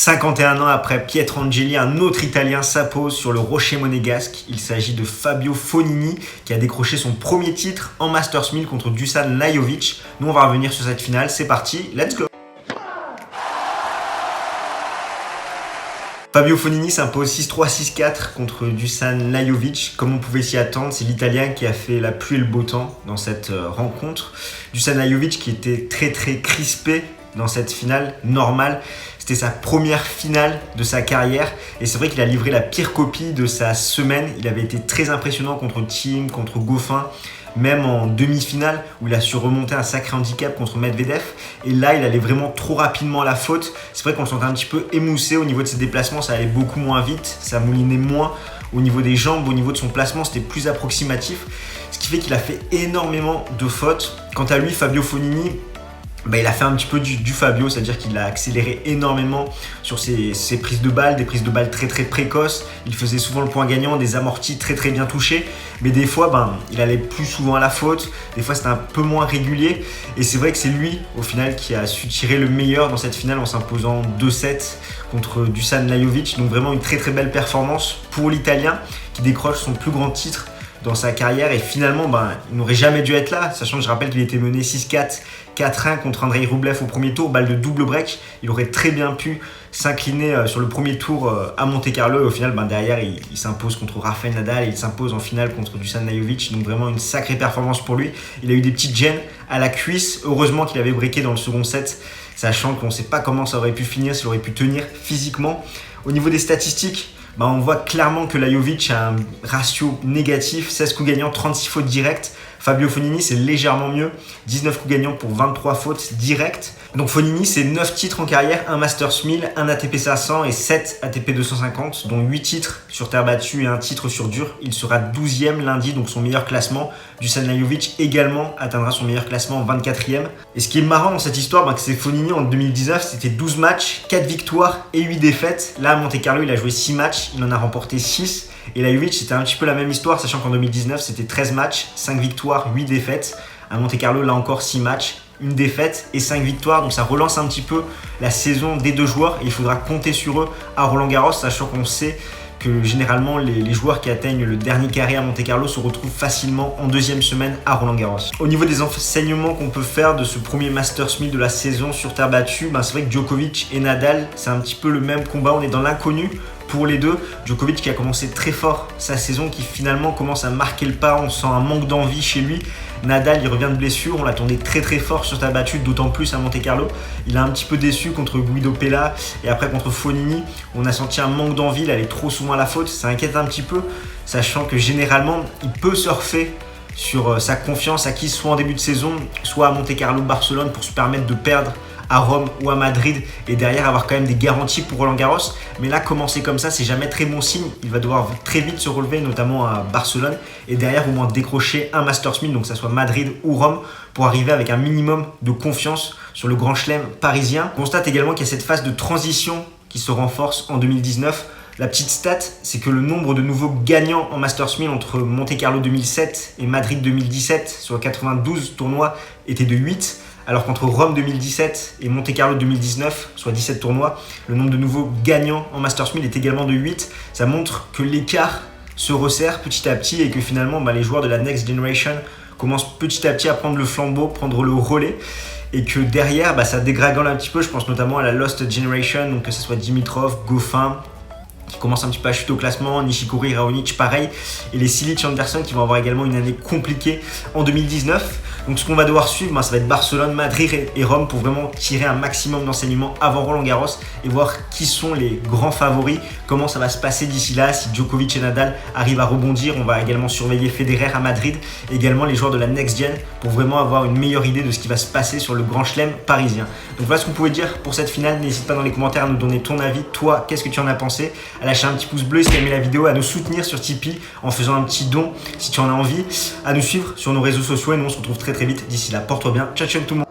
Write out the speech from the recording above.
51 ans après Pietrangeli, un autre Italien s'impose sur le rocher monégasque. Il s'agit de Fabio Fognini qui a décroché son premier titre en Masters 1000 contre Dusan Lajovic. Nous on va revenir sur cette finale, c'est parti, let's go! Fabio Fognini s'impose 6-3, 6-4 contre Dusan Lajovic. Comme on pouvait s'y attendre, c'est l'Italien qui a fait la pluie et le beau temps dans cette rencontre. Dusan Lajovic qui était très crispé dans cette finale normale. C'était sa première finale de sa carrière et c'est vrai qu'il a livré la pire copie de sa semaine. Il avait été très impressionnant contre Thiem, contre Goffin, même en demi-finale où il a su remonter un sacré handicap contre Medvedev. Et là, il allait vraiment trop rapidement à la faute. C'est vrai qu'on le sentait un petit peu émoussé au niveau de ses déplacements. Ça allait beaucoup moins vite, ça moulinait moins au niveau des jambes, au niveau de son placement, c'était plus approximatif. Ce qui fait qu'il a fait énormément de fautes. Quant à lui, Fabio Fognini, il a fait un petit peu du Fabio, c'est-à-dire qu'il a accéléré énormément sur ses prises de balles, des prises de balles très précoces. Il faisait souvent le point gagnant, des amortis très bien touchés, mais des fois il allait plus souvent à la faute, des fois c'était un peu moins régulier et c'est vrai que c'est lui au final qui a su tirer le meilleur dans cette finale en s'imposant 2-7 contre Dusan Lajovic. Donc vraiment une très belle performance pour l'Italien qui décroche son plus grand titre dans sa carrière et finalement il n'aurait jamais dû être là, sachant que je rappelle qu'il était mené 6-4, 4-1 contre Andrei Rublev au premier tour, balle de double break. Il aurait très bien pu s'incliner sur le premier tour à Monte-Carlo et au final derrière il s'impose contre Rafael Nadal et il s'impose en finale contre Dusan Lajovic. Donc vraiment une sacrée performance pour lui. Il a eu des petites gênes à la cuisse, heureusement qu'il avait breaké dans le second set, sachant qu'on ne sait pas comment ça aurait pu finir, s'il aurait pu tenir physiquement. Au niveau des statistiques, on voit clairement que Lajovic a un ratio négatif, 16 coups gagnants, 36 fautes directes. Fabio Fognini, c'est légèrement mieux, 19 coups gagnants pour 23 fautes directes. Donc Fognini, c'est 9 titres en carrière, un Masters 1000, un ATP 500 et 7 ATP 250, dont 8 titres sur terre battue et un titre sur dur. Il sera 12e lundi, donc son meilleur classement. Dusan Lajovic également atteindra son meilleur classement, 24e. Et ce qui est marrant dans cette histoire, que c'est Fognini en 2019, c'était 12 matchs, 4 victoires et 8 défaites. Là, à Monte-Carlo, il a joué 6 matchs, il en a remporté 6. Et Lajovic, c'était un petit peu la même histoire, sachant qu'en 2019, c'était 13 matchs, 5 victoires, 8 défaites. À Monte-Carlo, là encore, 6 matchs, une défaite et 5 victoires. Donc ça relance un petit peu la saison des deux joueurs et il faudra compter sur eux à Roland-Garros, sachant qu'on sait que généralement les joueurs qui atteignent le dernier carré à Monte-Carlo se retrouvent facilement en deuxième semaine à Roland-Garros. Au niveau des enseignements qu'on peut faire de ce premier Masters 1000 de la saison sur terre battue, c'est vrai que Djokovic et Nadal, c'est un petit peu le même combat, on est dans l'inconnu pour les deux. Djokovic qui a commencé très fort sa saison, qui finalement commence à marquer le pas, on sent un manque d'envie chez lui. Nadal, il revient de blessure, on l'attendait très fort sur terre battue, d'autant plus à Monte-Carlo. Il a un petit peu déçu contre Guido Pella et après contre Fognini, on a senti un manque d'envie, il allait trop souvent à la faute, ça inquiète un petit peu, sachant que généralement, il peut surfer sur sa confiance acquise soit en début de saison, soit à Monte-Carlo, Barcelone, pour se permettre de perdre à Rome ou à Madrid et derrière avoir quand même des garanties pour Roland-Garros. Mais là, commencer comme ça, c'est jamais très bon signe. Il va devoir très vite se relever, notamment à Barcelone, et derrière au moins décrocher un Masters 1000, donc que ça soit Madrid ou Rome, pour arriver avec un minimum de confiance sur le Grand Chelem parisien. On constate également qu'il y a cette phase de transition qui se renforce en 2019. La petite stat, c'est que le nombre de nouveaux gagnants en Masters 1000 entre Monte-Carlo 2007 et Madrid 2017 sur 92 tournois était de 8. Alors qu'entre Rome 2017 et Monte-Carlo 2019, soit 17 tournois, le nombre de nouveaux gagnants en Masters 1000 est également de 8. Ça montre que l'écart se resserre petit à petit et que finalement les joueurs de la Next Generation commencent petit à petit à prendre le flambeau, prendre le relais. Et que derrière, ça dégringole un petit peu. Je pense notamment à la Lost Generation, donc que ce soit Dimitrov, Goffin, qui commence un petit peu à chuter au classement, Nishikori, Raonic, pareil, et les Cilic, Anderson qui vont avoir également une année compliquée en 2019. Donc ce qu'on va devoir suivre, ça va être Barcelone, Madrid et Rome pour vraiment tirer un maximum d'enseignements avant Roland-Garros et voir qui sont les grands favoris, comment ça va se passer d'ici là, si Djokovic et Nadal arrivent à rebondir. On va également surveiller Federer à Madrid, également les joueurs de la Next Gen pour vraiment avoir une meilleure idée de ce qui va se passer sur le Grand Chelem parisien. Donc voilà ce qu'on pouvait dire pour cette finale. N'hésite pas dans les commentaires à nous donner ton avis. Toi, qu'est-ce que tu en as pensé? À lâcher un petit pouce bleu si tu as aimé la vidéo, à nous soutenir sur Tipeee en faisant un petit don si tu en as envie, à nous suivre sur nos réseaux sociaux et nous on se retrouve très vite. D'ici là, porte-toi bien. Ciao tout le monde.